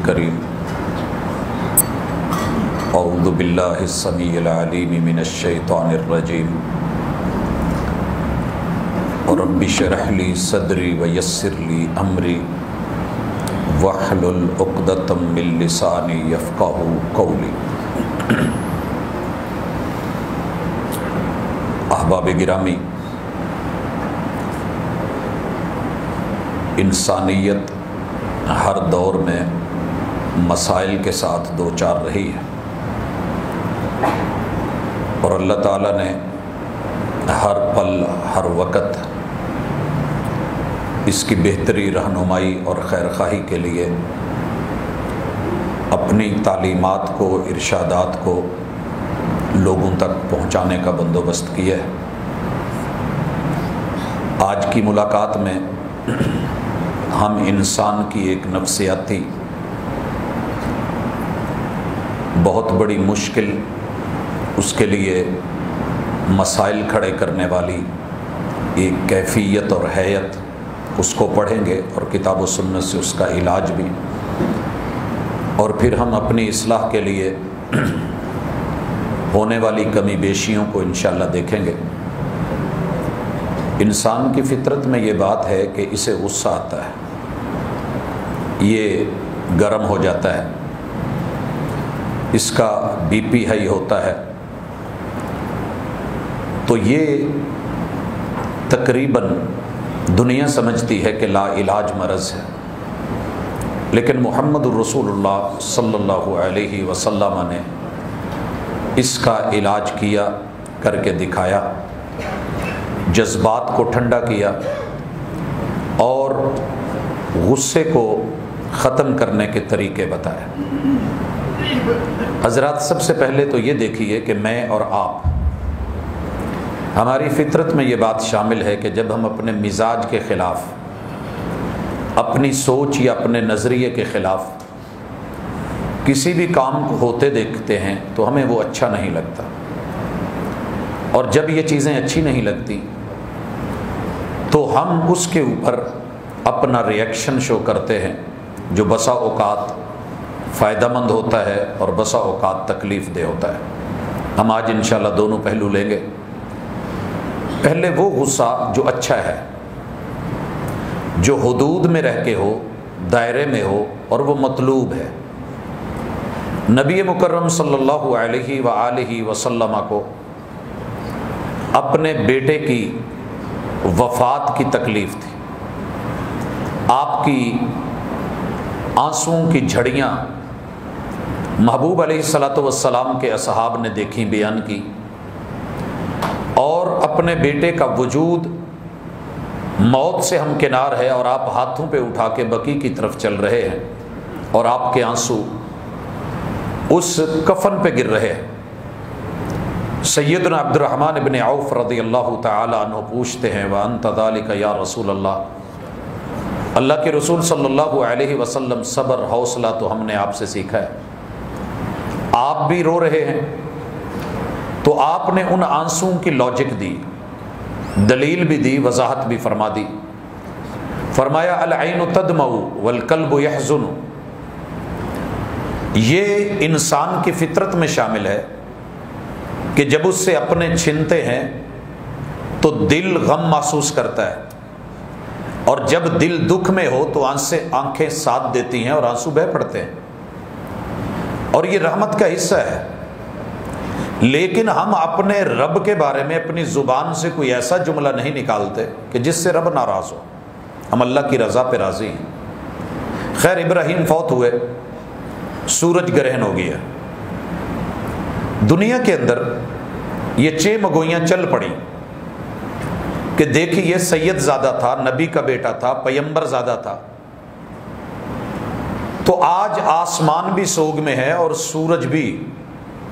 الکریم اعوذ باللہ السمیع العلیم من الشیطان الرجیم رب اشرح لی صدری ویسر لی امری واحلل عقدۃ من لسانی یفقہوا قولی۔ احباب گرامی، انسانیت ہر دور میں مسائل کے ساتھ دوچار رہی ہے، اور اللہ تعالیٰ نے ہر پل ہر وقت اس کی بہتری رہنمائی اور خیرخواہی کے لیے اپنی تعلیمات کو، ارشادات کو لوگوں تک پہنچانے کا بندوبست کیا ہے۔ آج کی ملاقات میں ہم انسان کی ایک نفسیاتی بہت بڑی مشکل، اس کے لیے مسائل کھڑے کرنے والی ایک کیفیت اور حیت، اس کو پڑھیں گے اور کتاب و سنت سے اس کا علاج بھی، اور پھر ہم اپنی اصلاح کے لیے ہونے والی کمی بیشیوں کو انشاءاللہ دیکھیں گے۔ انسان کی فطرت میں یہ بات ہے کہ اسے غصہ آتا ہے، یہ گرم ہو جاتا ہے، اس کا بی پی ہائی ہوتا ہے، تو یہ تقریباً دنیا سمجھتی ہے کہ لا علاج مرض ہے، لیکن محمد الرسول اللہ صلی اللہ علیہ وسلم نے اس کا علاج کیا، کر کے دکھایا، جذبات کو ٹھنڈا کیا اور غصے کو ختم کرنے کے طریقے بتائے۔ حضرات، سب سے پہلے تو یہ دیکھیے کہ میں اور آپ، ہماری فطرت میں یہ بات شامل ہے کہ جب ہم اپنے مزاج کے خلاف، اپنی سوچ یا اپنے نظریے کے خلاف کسی بھی کام کو ہوتے دیکھتے ہیں تو ہمیں وہ اچھا نہیں لگتا، اور جب یہ چیزیں اچھی نہیں لگتی تو ہم اس کے اوپر اپنا ریئیکشن شو کرتے ہیں، جو بسا اوقات فائدہ مند ہوتا ہے اور بسا اوقات تکلیف دہ ہوتا ہے۔ ہم آج انشاءاللہ دونوں پہلو لیں گے۔ پہلے وہ غصہ جو اچھا ہے، جو حدود میں رہ کے ہو، دائرے میں ہو، اور وہ مطلوب ہے۔ نبی مکرم صلی اللہ علیہ وآلہ وسلم کو اپنے بیٹے کی وفات کی تکلیف تھی، آپ کی آنسوؤں کی جھڑیاں محبوب علیہ السلام کے اصحاب نے دیکھی، بیان کی، اور اپنے بیٹے کا وجود موت سے ہمکنار ہے، اور آپ ہاتھوں پہ اٹھا کے بقیع کی طرف چل رہے ہیں، اور آپ کے آنسو اس کفن پہ گر رہے ہیں۔ سیدنا عبد الرحمن بن عوف رضی اللہ تعالی عنہ پوچھتے ہیں، وَأَنْتَ ذَلِكَ یا رسول اللہ، اللہ کے رسول صلی اللہ علیہ وسلم، صبر، حوصلہ تو ہم نے آپ سے سیکھا ہے، آپ بھی رو رہے ہیں، تو آپ نے ان آنسوؤں کی لاجک دی، دلیل بھی دی، وضاحت بھی فرما دی۔ فرمایا العین تدمع والقلب یحزن، یہ انسان کی فطرت میں شامل ہے کہ جب اس سے اپنے چھنتے ہیں تو دل غم محسوس کرتا ہے، اور جب دل دکھ میں ہو تو آنکھیں ساتھ دیتی ہیں اور آنسو بہہ پڑتے ہیں، اور یہ رحمت کا حصہ ہے۔ لیکن ہم اپنے رب کے بارے میں اپنی زبان سے کوئی ایسا جملہ نہیں نکالتے کہ جس سے رب ناراض ہو، ہم اللہ کی رضا پہ راضی ہیں۔ خیر، ابراہیم فوت ہوئے، سورج گرہن ہو گیا، دنیا کے اندر یہ چمگوئیاں چل پڑی کہ دیکھیے یہ سید زادہ تھا، نبی کا بیٹا تھا، پیمبر زادہ تھا، تو آج آسمان بھی سوگ میں ہے اور سورج بھی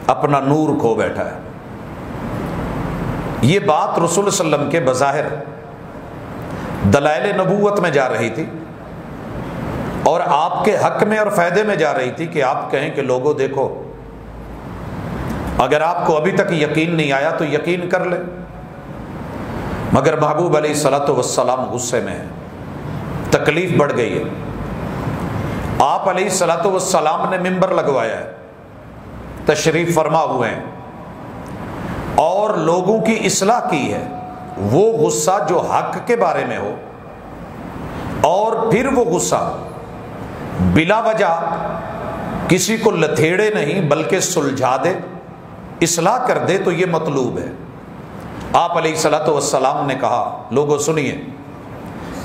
اپنا نور کھو بیٹھا ہے۔ یہ بات رسول صلی اللہ علیہ وسلم کے بظاہر دلائل نبوت میں جا رہی تھی، اور آپ کے حق میں اور فائدے میں جا رہی تھی کہ آپ کہیں کہ لوگوں دیکھو، اگر آپ کو ابھی تک یقین نہیں آیا تو یقین کر لیں، مگر محبوب علیہ الصلوۃ والسلام غصے میں ہیں، تکلیف بڑھ گئی ہے۔ آپ علیہ الصلوۃ والسلام نے ممبر لگوایا ہے، تشریف فرما ہوئے ہیں اور لوگوں کی اصلاح کی ہے۔ وہ غصہ جو حق کے بارے میں ہو، اور پھر وہ غصہ بلا وجہ کسی کو لتھیڑے نہیں بلکہ سلجھا دے، اصلاح کر دے، تو یہ مطلوب ہے۔ آپ علیہ الصلوۃ والسلام نے کہا، لوگوں سنیے،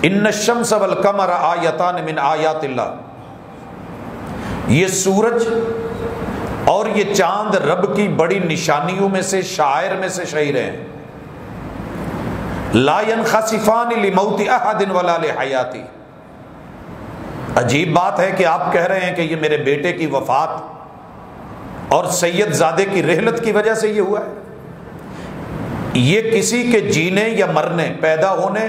ان الشمس والقمر آیتان من آیات اللہ، یہ سورج اور یہ چاند رب کی بڑی نشانیوں میں سے، شاعر میں سے شعیر ہیں۔ لا ينخسفان لموت احد ولا لحیاتی۔ عجیب بات ہے کہ آپ کہہ رہے ہیں کہ یہ میرے بیٹے کی وفات اور سید زادے کی رحلت کی وجہ سے یہ ہوا ہے۔ یہ کسی کے جینے یا مرنے، پیدا ہونے،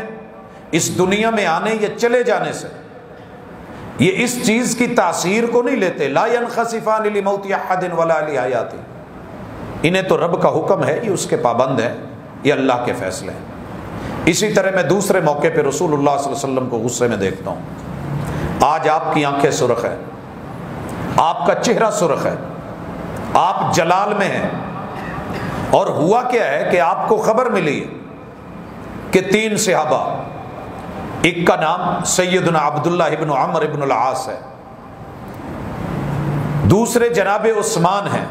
اس دنیا میں آنے یا چلے جانے سے یہ اس چیز کی تاثیر کو نہیں لیتے۔ لا ينخسفان لموت احد ولا لحیاتی، انہیں تو رب کا حکم ہے، یہ اس کے پابند ہیں، یہ اللہ کے فیصلے ہیں۔ اسی طرح میں دوسرے موقع پہ رسول اللہ صلی اللہ علیہ وسلم کو غصے میں دیکھتا ہوں۔ آج آپ کی آنکھیں سرخ ہیں، آپ کا چہرہ سرخ ہے، آپ جلال میں ہیں، اور ہوا کیا ہے کہ آپ کو خبر ملی کہ 3 صحابہ، ایک کا نام سیدنا عبداللہ ابن عمر ابن العاص ہے، دوسرے جناب عثمان ہیں،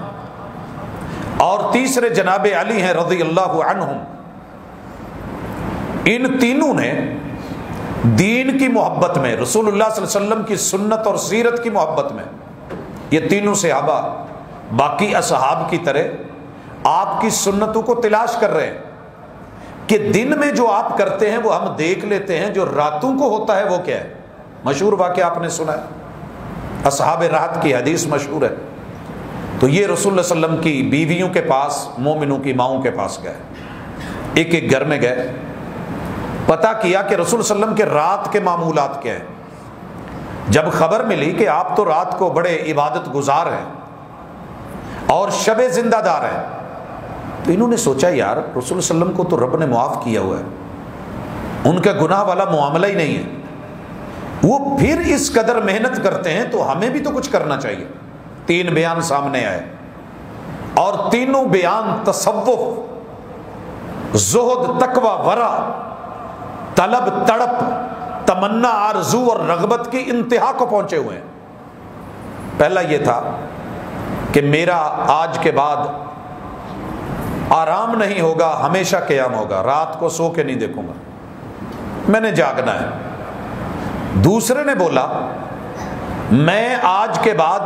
اور تیسرے جناب علی ہیں رضی اللہ عنہم۔ ان تینوں نے دین کی محبت میں، رسول اللہ صلی اللہ علیہ وسلم کی سنت اور سیرت کی محبت میں، یہ تینوں صحابہ باقی اصحاب کی طرح آپ کی سنتوں کو تلاش کر رہے ہیں کہ دن میں جو آپ کرتے ہیں وہ ہم دیکھ لیتے ہیں، جو راتوں کو ہوتا ہے وہ کیا ہے۔ مشہور واقعہ آپ نے سنا ہے، اصحاب رات کی حدیث مشہور ہے۔ تو یہ رسول اللہ صلی اللہ علیہ وسلم کی بیویوں کے پاس، مومنوں کی ماؤں کے پاس گئے، ایک ایک گھر میں گئے، پتہ کیا کہ رسول صلی اللہ علیہ وسلم کے رات کے معمولات کیا ہیں۔ جب خبر ملی کہ آپ تو رات کو بڑے عبادت گزار ہیں اور شب زندہ دار ہیں، تو انہوں نے سوچا یار رسول صلی اللہ علیہ وسلم کو تو رب نے معاف کیا ہوا ہے، ان کا گناہ والا معاملہ ہی نہیں ہے، وہ پھر اس قدر محنت کرتے ہیں تو ہمیں بھی تو کچھ کرنا چاہیے۔ 3 بیان سامنے آئے، اور تینوں بیان تصوف، زہد، تقوی، ورع، طلب، تڑپ، تمنا، آرزو اور رغبت کی انتہا کو پہنچے ہوئے ہیں۔ پہلا یہ تھا کہ میرا آج کے بعد آرام نہیں ہوگا، ہمیشہ قیام ہوگا، رات کو سو کے نہیں دیکھوں گا، میں نے جاگنا ہے۔ دوسرے نے بولا میں آج کے بعد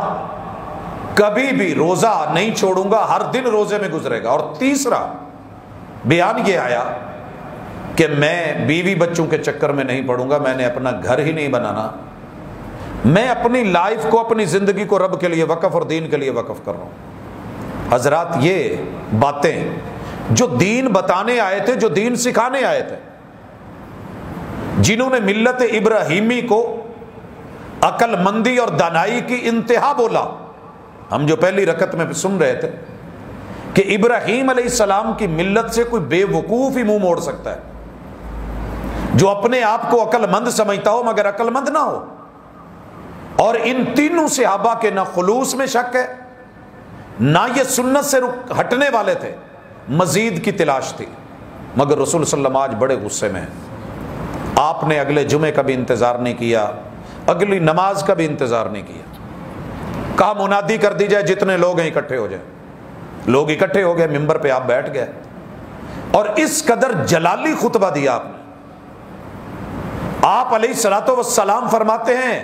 کبھی بھی روزہ نہیں چھوڑوں گا، ہر دن روزے میں گزرے گا۔ اور تیسرا بیان یہ آیا کہ میں بیوی بچوں کے چکر میں نہیں پڑوں گا، میں نے اپنا گھر ہی نہیں بنانا، میں اپنی لائف کو، اپنی زندگی کو رب کے لیے وقف اور دین کے لیے وقف کر رہا ہوں۔ حضرات یہ باتیں جو دین بتانے آئے تھے، جو دین سکھانے آئے تھے، جنہوں نے ملت ابراہیمی کو عقل مندی اور دانائی کی انتہا بولا، ہم جو پہلی رکعت میں سن رہے تھے کہ ابراہیم علیہ السلام کی ملت سے کوئی بے وقوف ہی منہ موڑ سکتا ہے، جو اپنے آپ کو عقل مند سمجھتا ہو مگر عقل مند نہ ہو۔ اور ان تینوں صحابہ کے نہ خلوص میں شک ہے، نہ یہ سنت سے ہٹنے والے تھے، مزید کی تلاش تھی، مگر رسول صلی اللہ علیہ وسلم آج بڑے غصے میں ہیں۔ آپ نے اگلے جمعے کا بھی انتظار نہیں کیا، اگلی نماز کا بھی انتظار نہیں کیا، کہا منادی کر دی جائے، جتنے لوگ ہیں اکٹھے ہو جائیں۔ لوگ اکٹھے ہو گئے، ممبر پہ آپ بیٹھ گئے، اور اس قدر جلالی خطبہ دیا آپ نے۔ آپ علیہ الصلوۃ والسلام فرماتے ہیں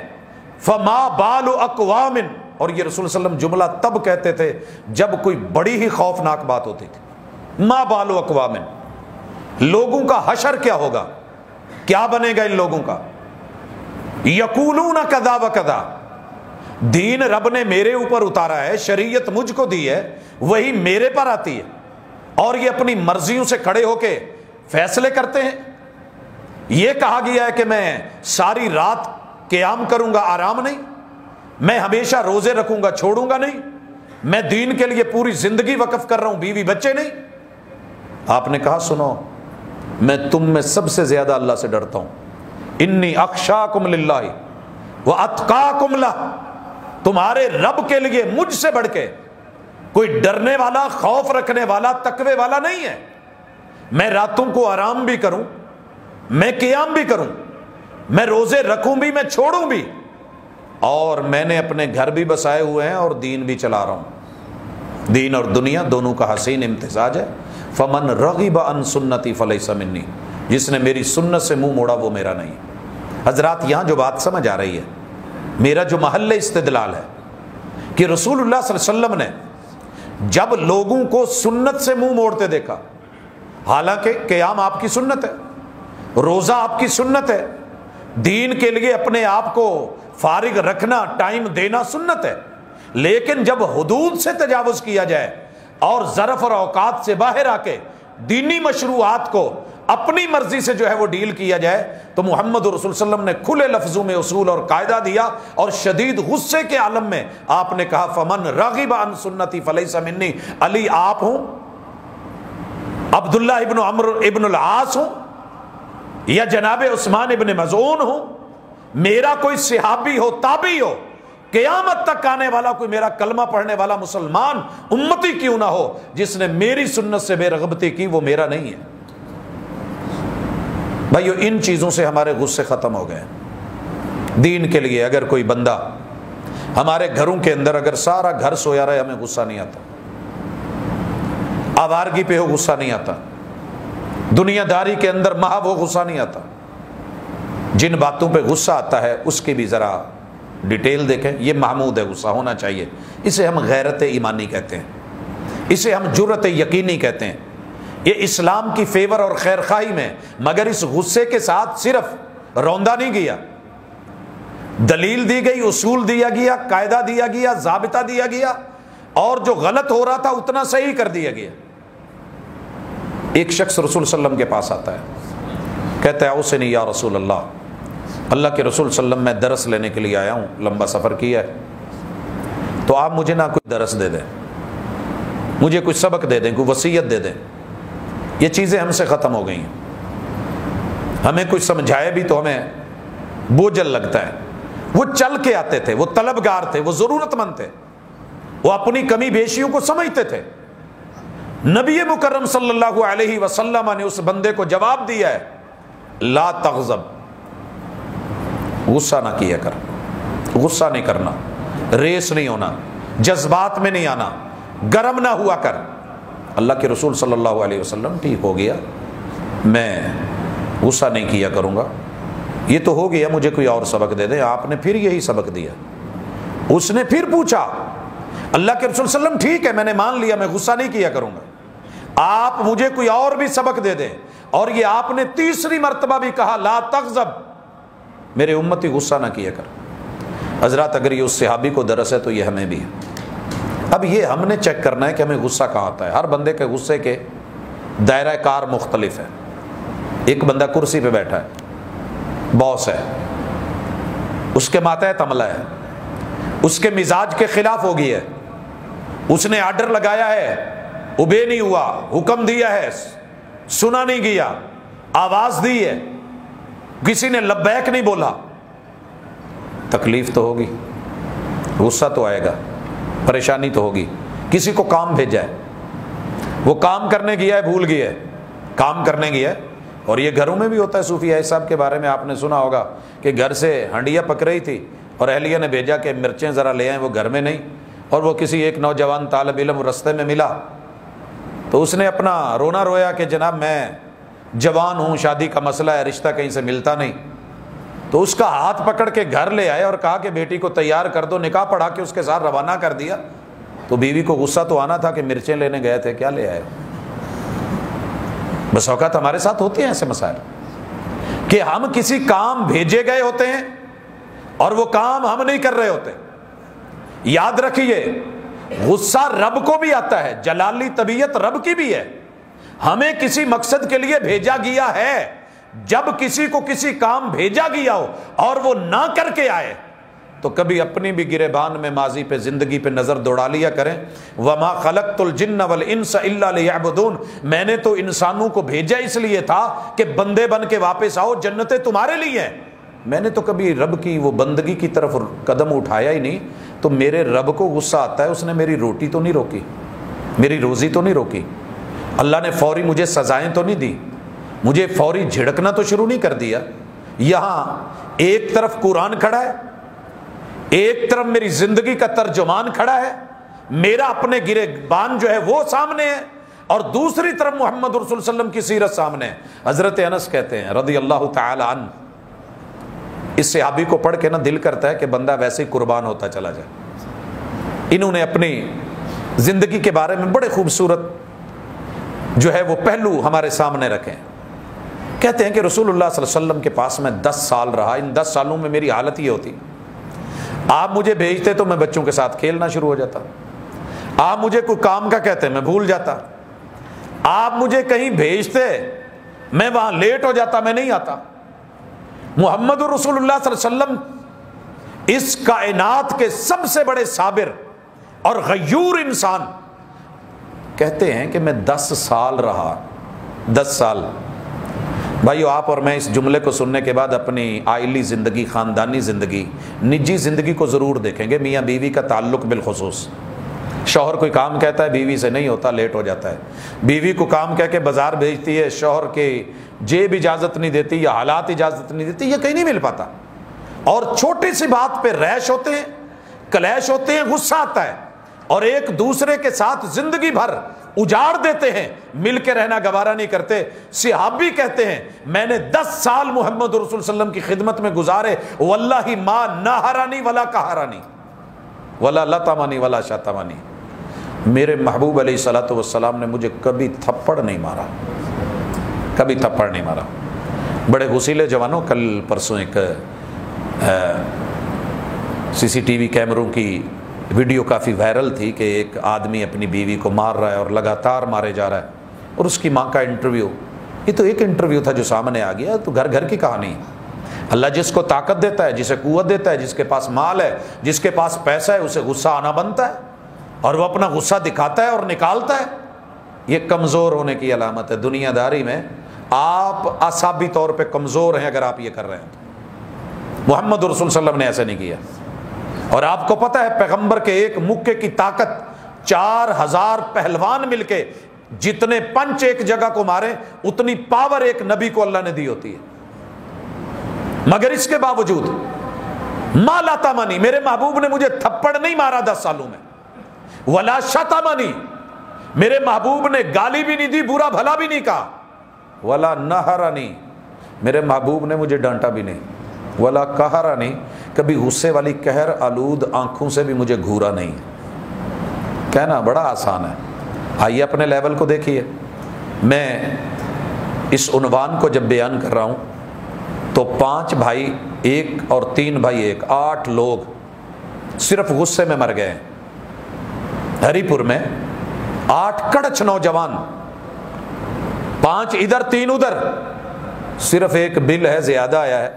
فما بال اقوام، اور یہ رسول صلی اللہ علیہ وسلم جملہ تب کہتے تھے جب کوئی بڑی ہی خوفناک بات ہوتی تھی۔ ما بال اقوام، لوگوں کا حشر کیا ہوگا، کیا بنے گا ان لوگوں کا، یقولون کذا و کذا، دین رب نے میرے اوپر اتارا ہے، شریعت مجھ کو دی ہے، وہی میرے پر آتی ہے، اور یہ اپنی مرضیوں سے کھڑے ہو کے فیصلے کرتے ہیں۔ یہ کہا گیا ہے کہ میں ساری رات قیام کروں گا، آرام نہیں، میں ہمیشہ روزے رکھوں گا، چھوڑوں گا نہیں، میں دین کے لیے پوری زندگی وقف کر رہا ہوں، بیوی بچے نہیں۔ آپ نے کہا سنو، میں تم میں سب سے زیادہ اللہ سے ڈرتا ہوں، انی اخشاکم للہ، وَأَتْقَاكُمْ لَهُ، تمہارے رب کے لیے مجھ سے بڑھ کے کوئی ڈرنے والا، خوف رکھنے والا، تقوی والا نہیں ہے۔ میں راتوں کو آرام بھی کروں، میں قیام بھی کروں، میں روزے رکھوں بھی، میں چھوڑوں بھی، اور میں نے اپنے گھر بھی بسائے ہوئے ہیں اور دین بھی چلا رہا ہوں۔ دین اور دنیا دونوں کا حسین امتزاج ہے۔ فمن رغب عن سنتی فلیس منی، جس نے میری سنت سے منہ موڑا وہ میرا نہیں۔ حضرات یہاں جو بات سمجھ آ رہی ہے، میرا جو محل استدلال ہے کہ رسول اللہ صلی اللہ علیہ وسلم نے جب لوگوں کو سنت سے منہ موڑتے دیکھا، حالانکہ قیام آپ کی سنت ہے، روزہ آپ کی سنت ہے، دین کے لیے اپنے آپ کو فارغ رکھنا، ٹائم دینا سنت ہے، لیکن جب حدود سے تجاوز کیا جائے اور ظرف اور اوقات سے باہر آ کے دینی مشروعات کو اپنی مرضی سے جو ہے وہ ڈیل کیا جائے، تو محمد رسول صلی اللہ علیہ وسلم نے کھلے لفظوں میں اصول اور قاعدہ دیا، اور شدید غصے کے عالم میں آپ نے کہا فمن راغب عن سنتی فلیس منی، علی آپ ہوں، عبداللہ ابن عمرو ابن العاص ہوں، یا جناب عثمان ابن مظعون ہوں، میرا کوئی صحابی ہو، تابعی ہو، قیامت تک آنے والا کوئی میرا کلمہ پڑھنے والا مسلمان امتی کیوں نہ ہو، جس نے میری سنت سے بے رغبتی کی وہ میرا نہیں ہے۔ بھائیو ان چیزوں سے ہمارے غصے ختم ہو گئے۔ دین کے لیے اگر کوئی بندہ ہمارے گھروں کے اندر اگر سارا گھر سویا رہے ہمیں غصہ نہیں آتا، آوارگی پہ ہو غصہ نہیں آتا، دنیا داری کے اندر محو ہو غصہ نہیں آتا۔ جن باتوں پہ غصہ آتا ہے اس کی بھی ذرا ڈیٹیل دیکھیں، یہ محمود ہے، غصہ ہونا چاہیے۔ اسے ہم غیرت ایمانی کہتے ہیں، اسے ہم جرأت یقینی کہتے ہیں۔ یہ اسلام کی فیور اور خیر خواہی میں، مگر اس غصے کے ساتھ صرف روندا نہیں گیا، دلیل دی گئی، اصول دیا گیا، قاعدہ دیا گیا، ضابطہ دیا گیا، اور جو غلط ہو رہا تھا اتنا صحیح کر دیا گیا۔ ایک شخص رسول صلی اللہ علیہ وسلم کے پاس آتا ہے، کہتا ہے اوصنی یا رسول اللہ کے رسول صلی اللہ علیہ وسلم، میں درس لینے کے لیے آیا ہوں، لمبا سفر کیا ہے، تو آپ مجھے نہ کوئی درس دے دیں، مجھے کوئی سبق دے دیں، کوئی وصیت دے دیں۔ یہ چیزیں ہم سے ختم ہو گئی ہیں، ہمیں کچھ سمجھائے بھی تو ہمیں بوجھل لگتا ہے۔ وہ چل کے آتے تھے، وہ طلبگار تھے، وہ ضرورت مند تھے، وہ اپنی کمی بیشیوں کو سمجھتے تھے۔ نبی مکرم صلی اللہ علیہ وسلم نے اس بندے کو جواب دیا ہے، لا تغضب، غصہ نہ کیا کر، غصہ نہیں کرنا، ریس نہیں ہونا، جذبات میں نہیں آنا، گرم نہ ہوا کر۔ اللہ کے رسول صلی اللہ علیہ وسلم، ٹھیک ہو گیا، میں غصہ نہیں کیا کروں گا، یہ تو ہو گیا، مجھے کوئی اور سبق دے دیں۔ آپ نے پھر یہی سبق دیا۔ اس نے پھر پوچھا، اللہ کے رسول صلی اللہ علیہ وسلم ٹھیک ہے میں نے مان لیا، میں غصہ نہیں کیا کروں گا، آپ مجھے کوئی اور بھی سبق دے دیں۔ اور یہ آپ نے تیسری مرتبہ بھی کہا، لا تغضب، میرے امتی غصہ نہ کیا کر۔ حضرات اگر یہ اس صحابی کو درس ہے تو یہ ہمیں بھی ہے۔ اب یہ ہم نے چیک کرنا ہے کہ ہمیں غصہ کہاں آتا ہے۔ ہر بندے کے غصے کے دائرہ کار مختلف ہے۔ ایک بندہ کرسی پہ بیٹھا ہے، باس ہے، اس کے ماتحت عملہ ہے، اس کے مزاج کے خلاف ہو گئی ہے، اس نے آرڈر لگایا ہے، اوبے نہیں ہوا، حکم دیا ہے، سنا نہیں گیا، آواز دی ہے، کسی نے لبیک نہیں بولا، تکلیف تو ہوگی، غصہ تو آئے گا، پریشانی تو ہوگی۔ کسی کو کام بھیجا ہے، وہ کام کرنے گیا ہے، بھول گیا ہے، کام کرنے گیا ہے، اور یہ گھروں میں بھی ہوتا ہے۔ صوفی صاحب کے بارے میں آپ نے سنا ہوگا کہ گھر سے ہنڈیاں پک رہی تھی اور اہلیہ نے بھیجا کہ مرچیں ذرا لے آئیں، وہ گھر میں نہیں، اور وہ کسی ایک نوجوان طالب علم رستے میں ملا، تو اس نے اپنا رونا رویا کہ جناب میں جوان ہوں، شادی کا مسئلہ ہے، رشتہ کہیں سے ملتا نہیں۔ تو اس کا ہاتھ پکڑ کے گھر لے آئے اور کہا کہ بیٹی کو تیار کر دو، نکاح پڑھا کے اس کے ساتھ روانہ کر دیا۔ تو بیوی کو غصہ تو آنا تھا کہ مرچیں لینے گئے تھے، کیا لے آئے۔ بس اوقات ہمارے ساتھ ہوتے ہیں ایسے مسائل کہ ہم کسی کام بھیجے گئے ہوتے ہیں اور وہ کام ہم نہیں کر رہے ہوتے۔ یاد رکھیے، غصہ رب کو بھی آتا ہے، جلالی طبیعت رب کی بھی ہے۔ ہمیں کسی مقصد کے لیے بھیجا گیا ہے، جب کسی کو کسی کام بھیجا گیا ہو اور وہ نہ کر کے آئے تو کبھی اپنی بھی گریبان میں ماضی پہ، زندگی پہ نظر دوڑا لیا کریں۔ وَمَا خَلَقْتُ الْجِنَّ وَالْإِنسَ إِلَّا لِيَعْبُدُونَ، میں نے تو انسانوں کو بھیجا اس لیے تھا کہ بندے بن کے واپس آؤ، جنتیں تمہارے لیے ہیں۔ میں نے تو کبھی رب کی وہ بندگی کی طرف قدم اٹھایا ہی نہیں، تو میرے رب کو غصہ آتا ہے، اس نے میری روٹی تو نہیں روکی، میری روزی تو نہیں روکی، اللہ نے فوری مجھے سزائیں تو نہیں دی، مجھے فوری جھڑکنا تو شروع نہیں کر دیا۔ یہاں ایک طرف قرآن کھڑا ہے، ایک طرف میری زندگی کا ترجمان کھڑا ہے، میرا اپنے گریبان جو ہے وہ سامنے ہے، اور دوسری طرف محمد رسول صلی اللہ علیہ وسلم کی سیرت سامنے ہے۔ حضرت انس کہتے ہیں رضی اللہ تعالی عنہ، اس صحابی کو پڑھ کے نا دل کرتا ہے کہ بندہ ویسے ہی قربان ہوتا چلا جائے۔ انہوں نے اپنی زندگی کے بارے میں بڑے خوبصورت جو ہے وہ پہلو ہمارے سامنے رکھیں۔ کہتے ہیں کہ رسول اللہ صلی اللہ علیہ وسلم کے پاس میں 10 سال رہا، ان 10 سالوں میں میری حالت یہ ہوتی، آپ مجھے بھیجتے تو میں بچوں کے ساتھ کھیلنا شروع ہو جاتا، آپ مجھے کوئی کام کا کہتے میں بھول جاتا، آپ مجھے کہیں بھیجتے میں وہاں لیٹ ہو جاتا، میں نہیں آتا۔ محمد رسول اللہ صلی اللہ علیہ وسلم اس کائنات کے سب سے بڑے صابر اور غیور انسان، کہتے ہیں کہ میں 10 سال رہا، 10 سال۔ بھائیو، آپ اور میں اس جملے کو سننے کے بعد اپنی عائلی زندگی، خاندانی زندگی، نجی زندگی کو ضرور دیکھیں گے۔ میاں بیوی کا تعلق بالخصوص، شوہر کوئی کام کہتا ہے بیوی سے نہیں ہوتا، لیٹ ہو جاتا ہے، بیوی کو کام کہہ کے بازار بھیجتی ہے، شوہر کے جیب اجازت نہیں دیتی یا حالات اجازت نہیں دیتی، یہ کہیں نہیں مل پاتا، اور چھوٹی سی بات پہ ریش ہوتے ہیں، کلیش ہوتے ہیں، غصہ آتا ہے، اور ایک دوسرے کے ساتھ زندگی بھر اجاڑ دیتے ہیں، مل کے رہنا گوارا نہیں کرتے۔ صحابی کہتے ہیں میں نے 10 سال محمد رسول صلی اللہ علیہ وسلم کی خدمت میں گزارے، واللہ ما نہرانی ولا کہرانی ولا لطمنی ولا شتمنی، میرے محبوب علیہ الصلوۃ والسلام نے مجھے کبھی تھپڑ نہیں مارا، کبھی تھپڑ نہیں مارا۔ بڑے غسیلے جوانوں، کل پرسوں ایک CCTV کیمروں کی ویڈیو کافی وائرل تھی کہ ایک آدمی اپنی بیوی کو مار رہا ہے اور لگاتار مارے جا رہا ہے، اور اس کی ماں کا انٹرویو، یہ تو ایک انٹرویو تھا جو سامنے آ گیا، تو گھر گھر کی کہانی ہے۔ اللہ جس کو طاقت دیتا ہے، جسے قوت دیتا ہے، جس کے پاس مال ہے، جس کے پاس پیسہ ہے، اسے غصہ آنا بنتا ہے، اور وہ اپنا غصہ دکھاتا ہے اور نکالتا ہے۔ یہ کمزور ہونے کی علامت ہے۔ دنیا داری میں آپ اعصابی طور پہ کمزور ہیں اگر آپ یہ کر رہے ہیں تو۔ محمد رسول صلی اللہ علیہ وسلم نے ایسا نہیں کیا، اور آپ کو پتہ ہے پیغمبر کے ایک مکے کی طاقت 4000 پہلوان مل کے جتنے پنچ ایک جگہ کو مارے، اتنی پاور ایک نبی کو اللہ نے دی ہوتی ہے۔ مگر اس کے باوجود ما لطمنی، میرے محبوب نے مجھے تھپڑ نہیں مارا 10 سالوں میں، ولا شتمنی، میرے محبوب نے گالی بھی نہیں دی، برا بھلا بھی نہیں کہا، ولا نہرنی، میرے محبوب نے مجھے ڈانٹا بھی نہیں، ولا قہرنی، کبھی غصے والی قہر آلود آنکھوں سے بھی مجھے گھورا نہیں۔ کہنا بڑا آسان ہے، آئیے اپنے لیول کو دیکھیے۔ میں اس عنوان کو جب بیان کر رہا ہوں تو 5 بھائی ایک اور 3 بھائی ایک، 8 لوگ صرف غصے میں مر گئے ہیں۔ ہری پور میں 8 کڑچ نوجوان، 5 ادھر 3 ادھر، صرف ایک بل ہے زیادہ آیا ہے،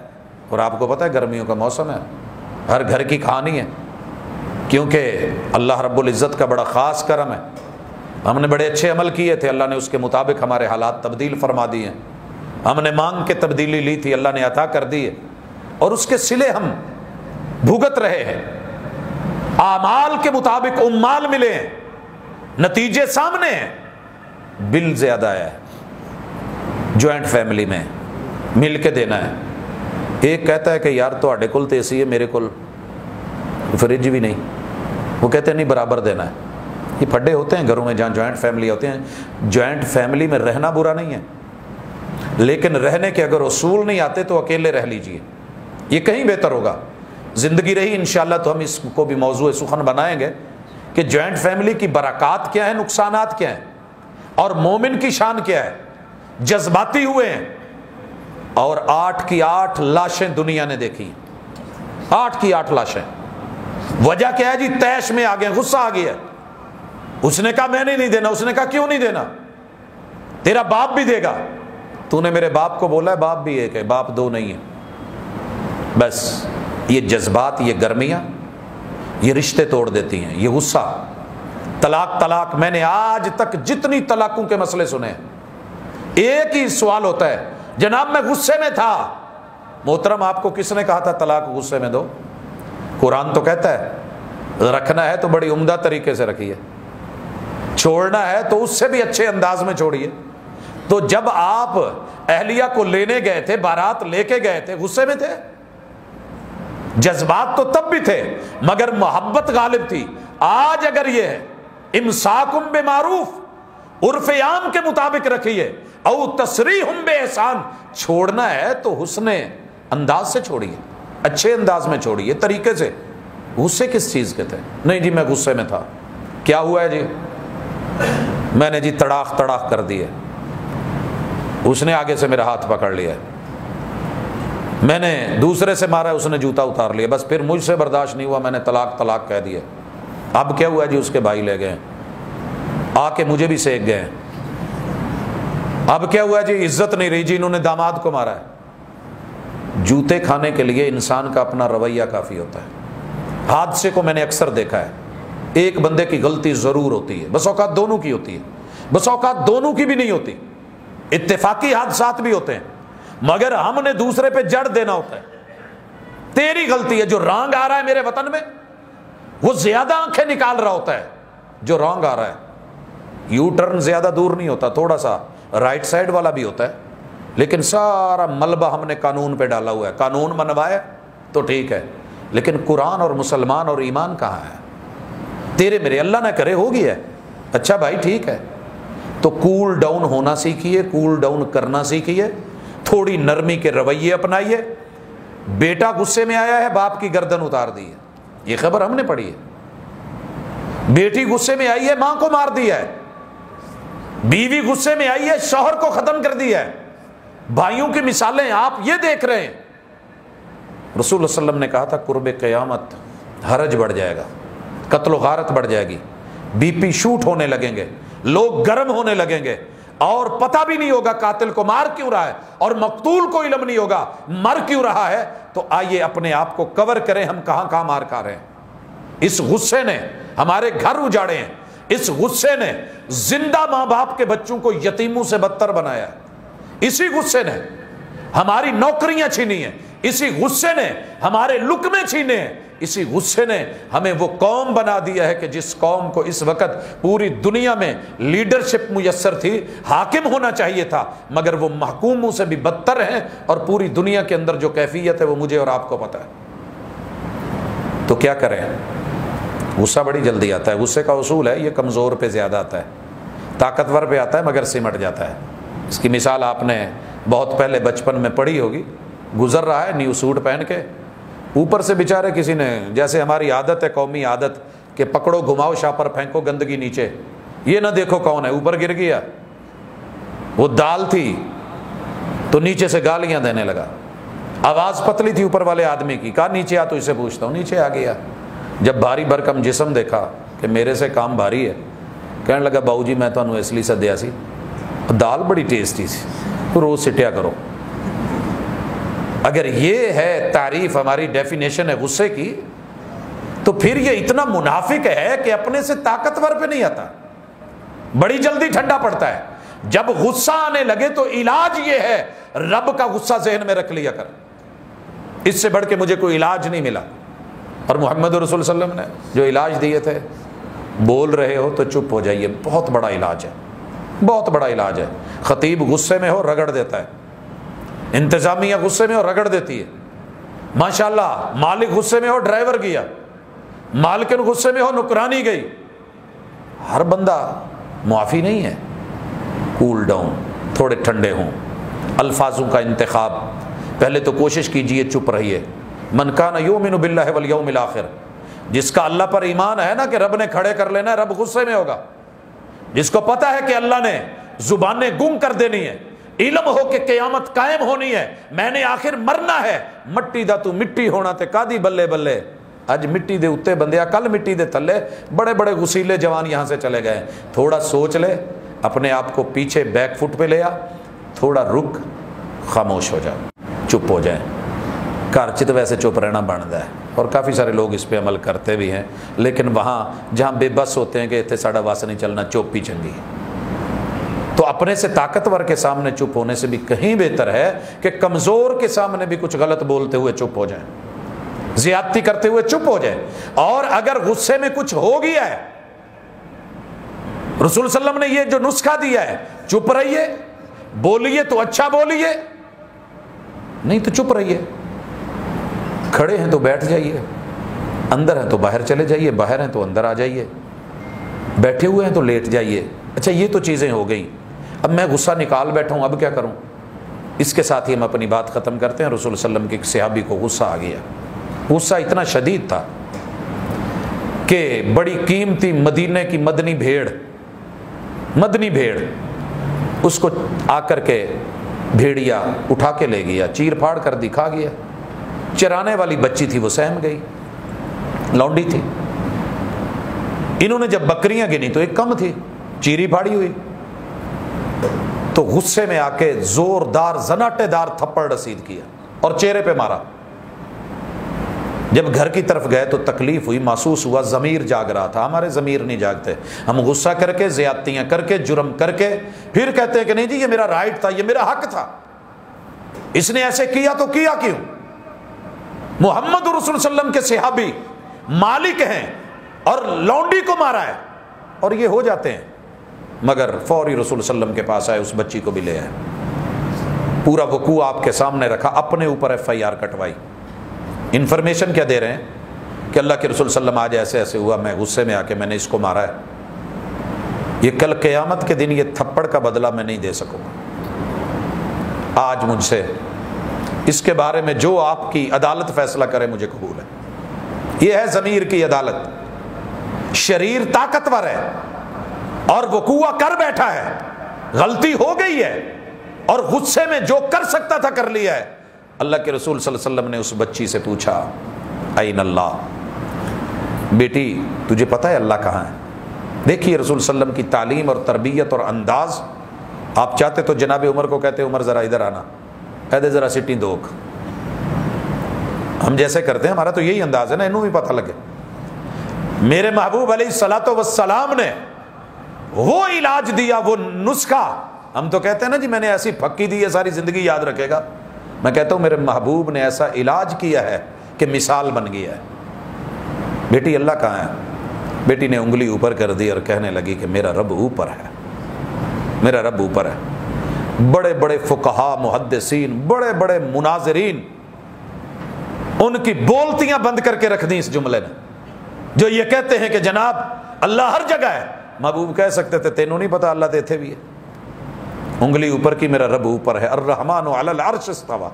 اور آپ کو پتہ ہے گرمیوں کا موسم ہے، ہر گھر کی کہانی ہے، کیونکہ اللہ رب العزت کا بڑا خاص کرم ہے، ہم نے بڑے اچھے عمل کیے تھے، اللہ نے اس کے مطابق ہمارے حالات تبدیل فرما دیے ہیں، ہم نے مانگ کے تبدیلی لی تھی، اللہ نے عطا کر دی ہے، اور اس کے صلے ہم بھگت رہے ہیں، اعمال کے مطابق عمال ملے ہیں، نتیجے سامنے ہیں، بل زیادہ ہے، جوائنٹ فیملی میں مل کے دینا ہے۔ ایک کہتا ہے کہ یار تواڈے کول تے اسی ہے، میرے کول فریج بھی نہیں، وہ کہتے ہیں نہیں برابر دینا ہے۔ یہ پھڈے ہوتے ہیں گھروں میں جہاں جوائنٹ فیملی ہوتے ہیں، جوائنٹ فیملی میں رہنا برا نہیں ہے، لیکن رہنے کے اگر اصول نہیں آتے تو اکیلے رہ لیجئے، یہ کہیں بہتر ہوگا۔ زندگی رہی انشاءاللہ تو ہم اس کو بھی موضوع سخن بنائیں گے کہ جوائنٹ فیملی کی برکات کیا ہیں، نقصانات کیا ہیں، اور مومن کی شان کیا ہے۔ جذباتی ہوئے ہیں، اور 8 کی 8 لاشیں دنیا نے دیکھی، 8 کی 8 لاشیں۔ وجہ کیا ہے جی؟ تیش میں آ گئے، غصہ آ گیا، اس نے کہا میں نے نہیں دینا، اس نے کہا کیوں نہیں دینا، تیرا باپ بھی دے گا، تو نے میرے باپ کو بولا ہے، باپ بھی ایک ہے، باپ 2 نہیں ہے۔ بس یہ جذبات، یہ گرمیاں، یہ رشتے توڑ دیتی ہیں، یہ غصہ، طلاق۔ میں نے آج تک جتنی طلاقوں کے مسئلے سنے، ایک ہی سوال ہوتا ہے، جناب میں غصے میں تھا، محترم آپ کو کس نے کہا تھا طلاق غصے میں دو؟ قرآن تو کہتا ہے رکھنا ہے تو بڑی عمدہ طریقے سے رکھیے، چھوڑنا ہے تو اس سے بھی اچھے انداز میں چھوڑیے۔ تو جب آپ اہلیہ کو لینے گئے تھے، بارات لے کے گئے تھے، غصے میں تھے؟ جذبات تو تب بھی تھے مگر محبت غالب تھی۔ آج اگر یہ ہے امساکم بمعروف، عرف عام کے مطابق رکھیے، او تسریحم باحسان، چھوڑنا ہے تو حسن انداز سے چھوڑیے، اچھے انداز میں چھوڑیے، طریقے سے۔ غصے کس چیز کے تھے؟ نہیں جی میں غصے میں تھا، کیا ہوا ہے جی؟ میں نے جی تڑاخ تڑاخ کر دی ہے، اس نے آگے سے میرا ہاتھ پکڑ لیا، میں نے دوسرے سے مارا، اس نے جوتا اتار لیا، بس پھر مجھ سے برداشت نہیں ہوا، میں نے طلاق طلاق کہہ دیا۔ اب کیا ہوا جی؟ اس کے بھائی لے گئے، آ کے مجھے بھی سینک گئے۔ اب کیا ہوا جی؟ عزت نہیں رہی جی، انہوں نے داماد کو مارا ہے۔ جوتے کھانے کے لیے انسان کا اپنا رویہ کافی ہوتا ہے۔ حادثے کو میں نے اکثر دیکھا ہے، ایک بندے کی غلطی ضرور ہوتی ہے، بس اوقات دونوں کی ہوتی ہے، بس اوقات دونوں کی بھی نہیں ہوتی، اتفاقی حادثات بھی ہوتے ہیں، مگر ہم نے دوسرے پہ جڑ دینا ہوتا ہے۔ تیری غلطی ہے، جو رانگ آ رہا ہے میرے وطن میں وہ زیادہ آنکھیں نکال رہا ہوتا ہے، جو رانگ آ رہا ہے۔ یو ٹرن زیادہ دور نہیں ہوتا، تھوڑا سا رائٹ سائڈ والا بھی ہوتا ہے، لیکن سارا ملبہ ہم نے قانون پہ ڈالا ہوا ہے۔ قانون منوائے تو ٹھیک ہے، لیکن قرآن اور مسلمان اور ایمان کہاں ہے؟ تیرے میرے اللہ نہ کرے ہوگی ہے، اچھا بھائی ٹھیک ہے، تو کول ڈاؤن ہونا سیکھیے، کول ڈاؤن کرنا سیکھیے، تھوڑی نرمی کے رویے اپنائیے۔ بیٹا غصے میں آیا ہے، باپ کی گردن اتار دی ہے، یہ خبر ہم نے پڑھی ہے۔ بیٹی غصے میں آئی ہے، ماں کو مار دیا ہے۔ بیوی غصے میں آئی ہے، شوہر کو ختم کر دیا ہے۔ بھائیوں کی مثالیں آپ یہ دیکھ رہے ہیں۔ رسول اللہ صلی اللہ علیہ وسلم نے کہا تھا قرب قیامت حرج بڑھ جائے گا، قتل و غارت بڑھ جائے گی، بی پی شوٹ ہونے لگیں گے، لوگ گرم ہونے لگیں گے، اور پتہ بھی نہیں ہوگا قاتل کو مار کیوں رہا ہے، اور مقتول کو علم نہیں ہوگا مر کیوں رہا ہے۔ تو آئیے اپنے آپ کو کور کریں، ہم کہاں کہاں مار کھا رہے ہیں۔ اس غصے نے ہمارے گھر اجاڑے ہیں، اس غصے نے زندہ ماں باپ کے بچوں کو یتیموں سے بدتر بنایا ہے، اسی غصے نے ہماری نوکریاں چھینی ہیں، اسی غصے نے ہمارے لقمے چھینے ہیں، اسی غصے نے ہمیں وہ قوم بنا دیا ہے کہ جس قوم کو اس وقت پوری دنیا میں لیڈرشپ میسر تھی، حاکم ہونا چاہیے تھا، مگر وہ محکوموں سے بھی بدتر ہیں، اور پوری دنیا کے اندر جو کیفیت ہے وہ مجھے اور آپ کو پتہ ہے۔ تو کیا کریں؟ غصہ بڑی جلدی آتا ہے، غصے کا اصول ہے یہ کمزور پہ زیادہ آتا ہے، طاقتور پہ آتا ہے مگر سمٹ جاتا ہے۔ اس کی مثال آپ نے بہت پہلے بچپن میں پڑھی ہوگی، گزر رہا ہے نیو سوٹ پہن کے، اوپر سے بیچارے کسی نے، جیسے ہماری عادت ہے، قومی عادت کہ پکڑو گھماؤ شاپر پھینکو گندگی نیچے، یہ نہ دیکھو کون ہے، اوپر گر گیا، وہ دال تھی تو نیچے سے گالیاں دینے لگا، آواز پتلی تھی اوپر والے آدمی کی، کہا نیچے آ تو اسے پوچھتا ہوں، نیچے آ گیا۔ جب بھاری بھرکم جسم دیکھا کہ میرے سے کام بھاری ہے، کہنے لگا باؤ جی میں تمہیں اس لیے سدیا سی، دال بڑی ٹیسٹی سی، روز سٹیا کرو۔ اگر یہ ہے تعریف، ہماری ڈیفینیشن ہے غصے کی، تو پھر یہ اتنا منافق ہے کہ اپنے سے طاقتور پہ نہیں آتا، بڑی جلدی ٹھنڈا پڑتا ہے۔ جب غصہ آنے لگے تو علاج یہ ہے، رب کا غصہ ذہن میں رکھ لیا کر، اس سے بڑھ کے مجھے کوئی علاج نہیں ملا۔ اور محمد رسول صلی اللہ علیہ وسلم نے جو علاج دیے تھے، بول رہے ہو تو چپ ہو جائیے، بہت بڑا علاج ہے، بہت بڑا علاج ہے۔ خطیب غصے میں ہو رگڑ دیتا ہے، انتظامیہ غصے میں ہو رگڑ دیتی ہے، ماشاءاللہ مالک غصے میں ہو ڈرائیور گیا، مالکن غصے میں ہو نکرانی گئی، ہر بندہ معافی نہیں ہے۔ کول ڈاؤن، تھوڑے ٹھنڈے ہوں، الفاظوں کا انتخاب، پہلے تو کوشش کیجئے چپ رہیے۔ من کان یؤمن باللہ والیوم الآخر، جس کا اللہ پر ایمان ہے نا کہ رب نے کھڑے کر لینا ہے، رب غصے میں ہوگا۔ جس کو پتہ ہے کہ اللہ نے زبانیں گم کر دینی ہے، علم ہو کہ قیامت قائم ہونی ہے، میں نے آخر مرنا ہے، مٹی دا تو مٹی ہونا تے کادی بلے بلے، اج مٹی دے اتے بندیا کل مٹی دے تھلے، بڑے بڑے غسیلے جوان یہاں سے چلے گئے۔ تھوڑا سوچ لے، اپنے آپ کو پیچھے بیک فٹ پہ لیا، تھوڑا رک، خاموش ہو جائے، چپ ہو جائیں۔ گھر چ تو ویسے چپ رہنا بنتا ہے، اور کافی سارے لوگ اس پہ عمل کرتے بھی ہیں، لیکن وہاں جہاں بے بس ہوتے ہیں کہ اتنے ساڑا وس نہیں چلنا، چپ ہی چنگی۔ تو اپنے سے طاقتور کے سامنے چپ ہونے سے بھی کہیں بہتر ہے کہ کمزور کے سامنے بھی کچھ غلط بولتے ہوئے چپ ہو جائیں، زیادتی کرتے ہوئے چپ ہو جائیں۔ اور اگر غصے میں کچھ ہو گیا ہے، رسول صلی اللہ علیہ وسلم نے یہ جو نسخہ دیا ہے، چپ رہیے، بولیے تو اچھا بولیے، نہیں تو چپ رہیے، کھڑے ہیں تو بیٹھ جائیے، اندر ہیں تو باہر چلے جائیے، باہر ہیں تو اندر آ جائیے، بیٹھے ہوئے ہیں تو لیٹ جائیے۔ اچھا یہ تو چیزیں ہو گئیں، اب میں غصہ نکال بیٹھا ہوں، اب کیا کروں؟ اس کے ساتھ ہی ہم اپنی بات ختم کرتے ہیں۔ رسول صلی اللہ علیہ وسلم کے ایک صحابی کو غصہ آ گیا، غصہ اتنا شدید تھا کہ بڑی قیمتی مدینے کی مدنی بھیڑ اس کو آ کر کے بھیڑیا اٹھا کے لے گیا، چیر پھاڑ کر دکھا گیا۔ چرانے والی بچی تھی، وہ سہم گئی، لونڈی تھی۔ انہوں نے جب بکریاں گنی تو ایک کم تھی، چیری پھاڑی ہوئی، تو غصے میں آ کے زوردار زناٹے دار تھپڑ رسید کیا اور چہرے پہ مارا۔ جب گھر کی طرف گئے تو تکلیف ہوئی، محسوس ہوا ضمیر جاگ رہا تھا۔ ہمارے ضمیر نہیں جاگتے، ہم غصہ کر کے، زیادتیاں کر کے، جرم کر کے پھر کہتے ہیں کہ نہیں جی یہ میرا رائٹ تھا، یہ میرا حق تھا، اس نے ایسے کیا تو کیا کیوں؟ محمد رسول صلی اللہ علیہ وسلم کے صحابی مالک ہیں اور لونڈی کو مارا ہے، اور یہ ہو جاتے ہیں، مگر فوری رسول صلی اللہ علیہ وسلم کے پاس آئے، اس بچی کو بھی لے آئے، پورا وقوع آپ کے سامنے رکھا، اپنے اوپر FIR کٹوائی۔ انفارمیشن کیا دے رہے ہیں کہ اللہ کے رسول صلی اللہ علیہ وسلم آج ایسے ایسے ہوا، میں غصے میں آ کے میں نے اس کو مارا ہے، یہ کل قیامت کے دن یہ تھپڑ کا بدلہ میں نہیں دے سکوں گا، آج مجھ سے اس کے بارے میں جو آپ کی عدالت فیصلہ کرے مجھے قبول ہے۔ یہ ہے ضمیر کی عدالت۔ شریر طاقتور ہے اور وقوع کر بیٹھا ہے، غلطی ہو گئی ہے اور غصے میں جو کر سکتا تھا کر لیا ہے۔ اللہ کے رسول صلی اللہ علیہ وسلم نے اس بچی سے پوچھا، این اللہ، بیٹی تجھے پتہ ہے اللہ کہاں ہے؟ دیکھیے رسول صلی اللہ علیہ وسلم کی تعلیم اور تربیت اور انداز، آپ چاہتے تو جناب عمر کو کہتے عمر ذرا ادھر آنا، کہتے ذرا سٹی دوک، ہم جیسے کرتے ہیں، ہمارا تو یہی انداز ہے نا، انہوں بھی پتہ لگے۔ میرے محبوب علیہ الصلوۃ والسلام نے وہ علاج دیا، وہ نسخہ، ہم تو کہتے ہیں نا جی میں نے ایسی پھکی دی ہے ساری زندگی یاد رکھے گا، میں کہتا ہوں میرے محبوب نے ایسا علاج کیا ہے کہ مثال بن گیا ہے۔ بیٹی اللہ کہاں ہے؟ بیٹی نے انگلی اوپر کر دی اور کہنے لگی کہ میرا رب اوپر ہے، میرا رب اوپر ہے۔ بڑے بڑے فقہا، محدثین، بڑے بڑے مناظرین، ان کی بولتیاں بند کر کے رکھ دیں اس جملے نے، جو یہ کہتے ہیں کہ جناب اللہ ہر جگہ ہے۔ محبوب کہہ سکتے تھے تینوں نہیں پتا اللہ دیتے بھی ہے، انگلی اوپر کی، میرا رب اوپر ہے۔ الرحمن علی العرش استوى،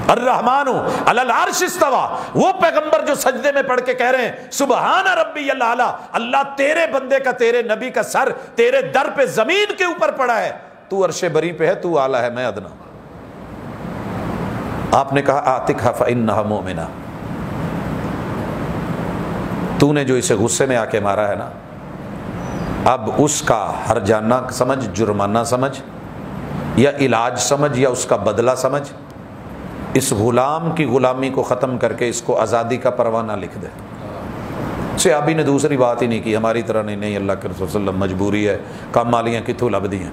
الرحمن علی العرش استوى، وہ پیغمبر جو سجدے میں پڑھ کے کہہ رہے ہیں سبحان ربی الاعلی، اللہ تیرے بندے کا، تیرے نبی کا سر تیرے در پہ زمین کے اوپر پڑا ہے، تو عرش بری پہ ہے، تو اعلیٰ ہے، میں ادنا۔ آپ نے کہا آتقھا فانھا مؤمنہ، تو نے جو اسے غصے میں آ کے مارا ہے نا، اب اس کا ہرجانہ سمجھ، جرمانہ سمجھ، یا علاج سمجھ، یا اس کا بدلہ سمجھ، اس غلام کی غلامی کو ختم کر کے اس کو آزادی کا پروانہ لکھ دے۔ صحابی نے دوسری بات ہی نہیں کی، ہماری طرح نہیں، اللہ کے رسول صلی اللہ علیہ وسلم مجبوری ہے، کام مالیاں کتھوں لب دی ہیں،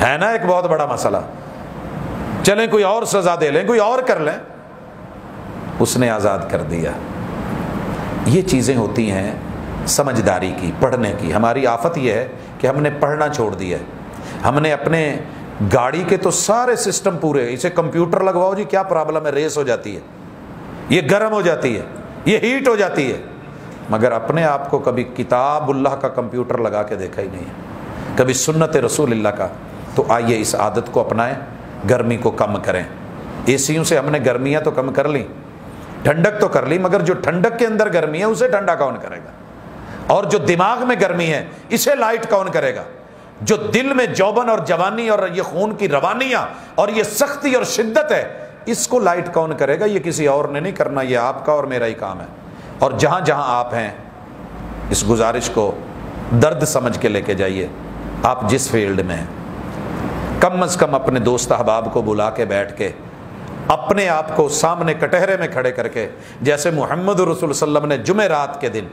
ہے نا ایک بہت بڑا مسئلہ، چلیں کوئی اور سزا دے لیں، کوئی اور کر لیں، اس نے آزاد کر دیا۔ یہ چیزیں ہوتی ہیں سمجھداری کی، پڑھنے کی۔ ہماری آفت یہ ہے کہ ہم نے پڑھنا چھوڑ دیا ہے، ہم نے اپنے گاڑی کے تو سارے سسٹم پورے، اسے کمپیوٹر لگواؤ جی کیا پرابلم ہے، ریس ہو جاتی ہے، یہ گرم ہو جاتی ہے، یہ ہیٹ ہو جاتی ہے، مگر اپنے آپ کو کبھی کتاب اللہ کا کمپیوٹر لگا کے دیکھا ہی نہیں ہے، کبھی سنت رسول اللہ کا۔ تو آئیے اس عادت کو اپنائیں، گرمی کو کم کریں۔ اے سیوں سے ہم نے گرمیاں تو کم کر لیں، ٹھنڈک تو کر لی، مگر جو ٹھنڈک کے اندر گرمی ہے اسے ٹھنڈا کون کرے گا؟ اور جو دماغ میں گرمی ہے اسے لائٹ کون کرے گا؟ جو دل میں جوبن اور جوانی اور یہ خون کی روانیاں اور یہ سختی اور شدت ہے، اس کو لائٹ کون کرے گا؟ یہ کسی اور نے نہیں کرنا، یہ آپ کا اور میرا ہی کام ہے۔ اور جہاں جہاں آپ ہیں اس گزارش کو درد سمجھ کے لے کے جائیے، آپ جس فیلڈ میں ہیں، کم از کم اپنے دوست احباب کو بلا کے بیٹھ کے اپنے آپ کو سامنے کٹہرے میں کھڑے کر کے، جیسے محمد رسول صلی اللہ علیہ وسلم نے جمعرات کے دن،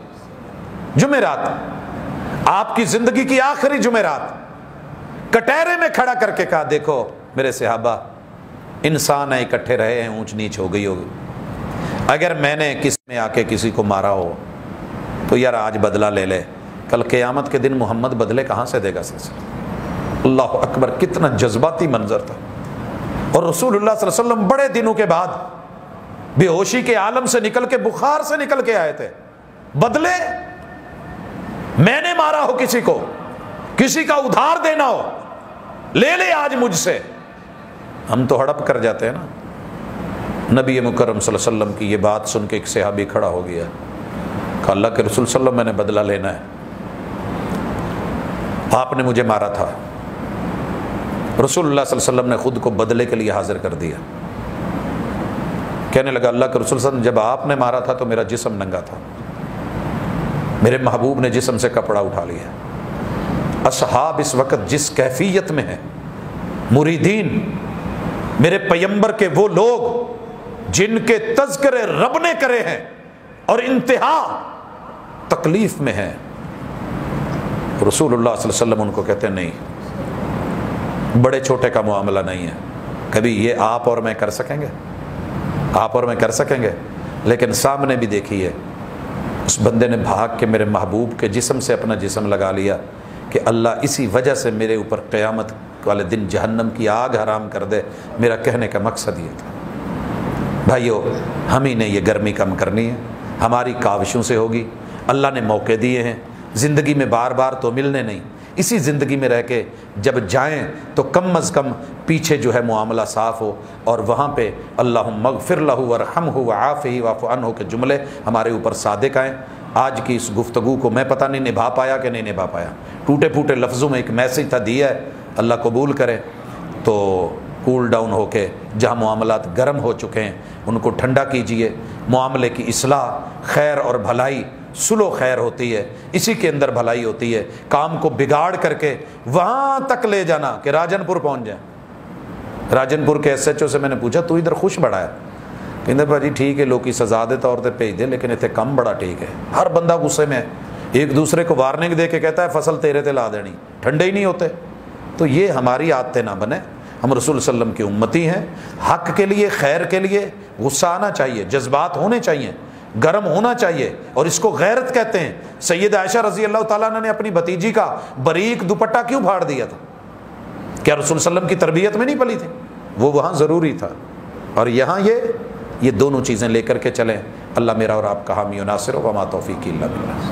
جمعرات آپ کی زندگی کی آخری جمعرات کٹہرے میں کھڑا کر کے کہا دیکھو میرے صحابہ، انسان ہیں، اکٹھے رہے ہیں، اونچ نیچ ہو گئی ہوگی، اگر میں نے کسی میں آ کے کسی کو مارا ہو تو یار آج بدلہ لے لے، کل قیامت کے دن محمد بدلے کہاں سے دے گا سلسلہ۔ اللہ اکبر، کتنا جذباتی منظر تھا۔ اور رسول اللہ صلی اللہ علیہ وسلم بڑے دنوں کے بعد بے ہوشی کے عالم سے نکل کے، بخار سے نکل کے آئے تھے۔ بدلے، میں نے مارا ہو کسی کو، کسی کا ادھار دینا ہو، لے لے آج مجھ سے۔ ہم تو ہڑپ کر جاتے ہیں نا۔ نبی مکرم صلی اللہ علیہ وسلم کی یہ بات سن کے ایک صحابی کھڑا ہو گیا، کہا اللہ کے رسول صلی اللہ علیہ وسلم، میں نے بدلہ لینا ہے، آپ نے مجھے مارا تھا۔ رسول اللہ صلی اللہ علیہ وسلم نے خود کو بدلے کے لیے حاضر کر دیا، کہنے لگا اللہ کے رسول صلی اللہ علیہ وسلم، جب آپ نے مارا تھا تو میرا جسم ننگا تھا، میرے محبوب نے جسم سے کپڑا اٹھا لیا۔ اصحاب اس وقت جس کیفیت میں ہیں، مریدین میرے پیمبر کے، وہ لوگ جن کے تذکرے رب نے کرے ہیں اور انتہا تکلیف میں ہیں، رسول اللہ صلی اللہ علیہ وسلم ان کو کہتے ہیں نہیں، بڑے چھوٹے کا معاملہ نہیں ہے، کبھی یہ آپ اور میں کر سکیں گے، آپ اور میں کر سکیں گے؟ لیکن سامنے بھی دیکھیے، اس بندے نے بھاگ کے میرے محبوب کے جسم سے اپنا جسم لگا لیا کہ اللہ اسی وجہ سے میرے اوپر قیامت والے دن جہنم کی آگ حرام کر دے۔ میرا کہنے کا مقصد یہ تھا بھائیو، ہم ہی نے یہ گرمی کم کرنی ہے، ہماری کاوشوں سے ہوگی۔ اللہ نے موقع دیے ہیں زندگی میں، بار بار تو ملنے نہیں، اسی زندگی میں رہ کے جب جائیں تو کم از کم پیچھے جو ہے معاملہ صاف ہو، اور وہاں پہ اللہم اغفر لہ وارحمہ وعافہ واعف عنہ کے جملے ہمارے اوپر صادق آئیں۔ آج کی اس گفتگو کو میں پتہ نہیں نبھا پایا کہ نہیں نبھا پایا، ٹوٹے پھوٹے لفظوں میں ایک میسج تھا دیا ہے، اللہ قبول کرے۔ تو کول ڈاؤن ہو کے جہاں معاملات گرم ہو چکے ہیں ان کو ٹھنڈا کیجئے۔ معاملے کی اصلاح، خیر اور بھلائی، صلح و خیر ہوتی ہے، اسی کے اندر بھلائی ہوتی ہے۔ کام کو بگاڑ کر کے وہاں تک لے جانا کہ راجن پور پہنچ جائیں۔ راجن پور کے ایس ایچ او سے میں نے پوچھا تو ادھر خوش بڑا ہے؟ کہتے بھائی ٹھیک ہے، لوگ کی سزا دے طور تے بھیج دے، لیکن اتنے کم بڑا ٹھیک ہے۔ ہر بندہ غصے میں ہے، ایک دوسرے کو وارننگ دے کے کہتا ہے فصل تیرے تے لا دینی، ٹھنڈے ہی نہیں ہوتے۔ تو یہ ہماری عادتیں نہ بنے۔ ہم رسول صلی اللہ علیہ وسلم کی امتی ہیں، حق کے لیے، خیر کے لیے غصہ آنا چاہیے، جذبات ہونے چاہیے، گرم ہونا چاہیے، اور اس کو غیرت کہتے ہیں۔ سید عائشہ رضی اللہ تعالیٰ عنہ نے اپنی بھتیجی کا باریک دوپٹہ کیوں پھاڑ دیا تھا؟ کیا رسول صلی اللہ علیہ وسلم کی تربیت میں نہیں پلی تھی؟ وہ وہاں ضروری تھا، اور یہاں یہ دونوں چیزیں لے کر کے چلیں۔ اللہ میرا اور آپ کا حامی و ناصر ہو، وما توفیقی الا باللہ۔